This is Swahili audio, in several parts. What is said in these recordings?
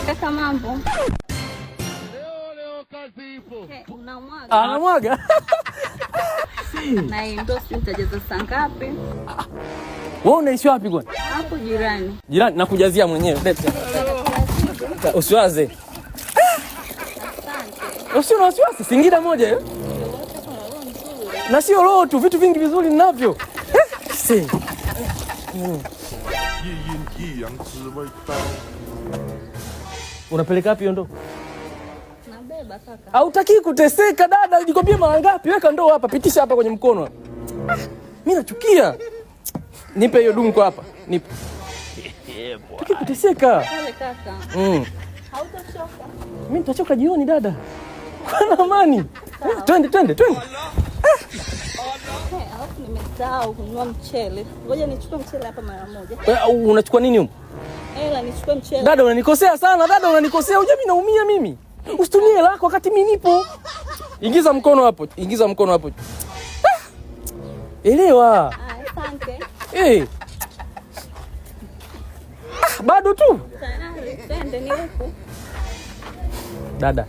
Kaka mambo. Leo kazi ipo. Unamwaga. Anamwaga. Na ndio nitajaza saa ngapi? Wewe unaishi wapi kwani? Hapo jirani. Jirani nakujazia mwenyewe. Leta. Usiwaze. Usio na wasiwasi, Singida moja hiyo. Na sio roho tu, vitu vingi vizuri ninavyo. Unapeleka wapi ndoo? Nabeba kaka. Hautaki kuteseka dada, nikwambia mara ngapi? Weka ndoo hapa, pitisha hapa kwenye mkono. Mimi nachukia. Nipe hiyo dungu hapa. Nipe. Tuki kuteseka. Pole kaka. Hautachoka. Mimi nitachoka jioni dada. Kuna amani. Twende. Alafu nimesahau kununua mchele. Ngoja nichukue mchele hapa mara moja. Wewe unachukua nini huko? Hela nichukue mchele. Dada unanikosea sana, dada unanikosea. Unajua mimi naumia mimi. Usitumie lako wakati mimi nipo. Ingiza mkono hapo. Elewa. Asante. Bado tu. Twende ni huko. Dada.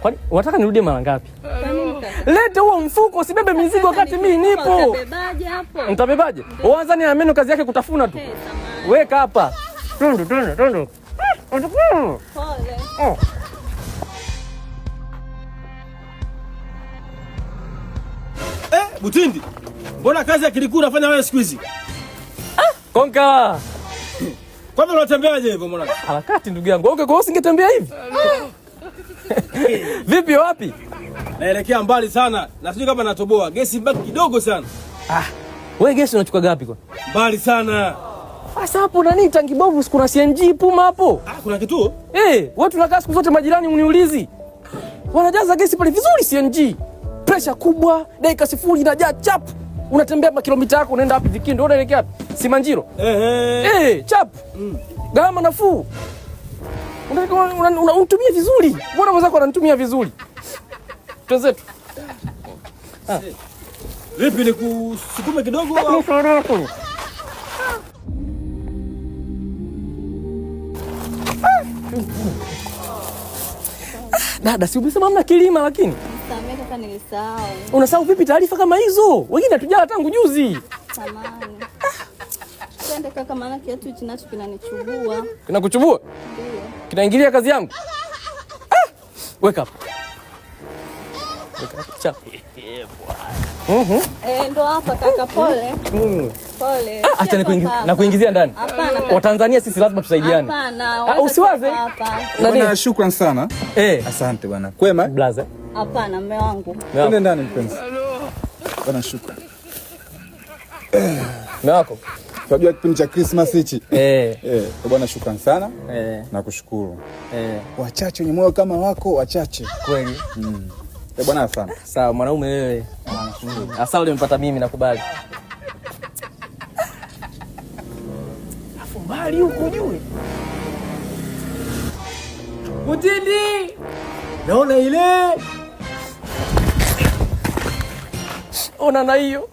Kwani unataka nirudie mara ngapi? Kwa nini kaka? Leta huo mfuko, usibebe mizigo wakati mimi nipo. Utabebaje hapo? Nitabebaje? Uanza ni ameno kazi yake kutafuna tu. Weka hapa. Twende. Pole. Butindi. Mbona kazi ya kilikuu unafanya wewe siku hizi? Konka. Kwanza unatembeaje hivyo mwanangu? Harakati ndugu yangu. Okay, kwa hiyo singetembea hivi. Vipi wapi? Naelekea mbali sana. Na sijui kama natoboa. Gesi baki kidogo sana. Wewe gesi unachukua gapi kwa? Mbali sana. Sasa hapo nani tangi bovu kuna CNG Puma hapo? Kuna kituo? Watu tunakaa siku zote majirani uniulizi. Wanajaza gesi pale vizuri CNG. Pressure kubwa, dakika 0 inajaa chap. Unatembea kwa kilomita yako unaenda wapi Vikindo? Unaelekea wapi? Simanjiro. Chap. Gharama nafuu. Unatumia vizuri. Mbona mwenzako ananitumia vizuri? Twenzetu. Vipi nikusukume kidogo au? Dada, si umesema hamna kilima lakini? Samahani kaka nilisahau. Unasahau vipi taarifa kama hizo? Wengine hatujala tangu juzi. Samahani. Twende kaka, maana kiatu hichi nacho kinanichubua. Kinakuchubua? Ndio. Kinaingilia kazi yangu? Wake up. Chap. Ndo hapa kaka, pole. Pole. Acha nikuingizia ndani. Hapana. Watanzania sisi lazima tusaidiane. Hapana. Usiwaze. Bwana, shukrani sana. Asante bwana. Kwema? Blaza. Hapana mume wangu. Twende ndani mpenzi. Bwana, shukrani. Mume wako. Unajua kipindi cha Christmas hichi? Bwana, shukrani sana. Nakushukuru. Wachache wenye moyo kama wako, wachache. Kweli. Bwana, asante. Sawa mwanaume wewe. Asante umepata mimi nakubali. Afu mbali huko juu. Butindi. Naona ile. Ona na hiyo.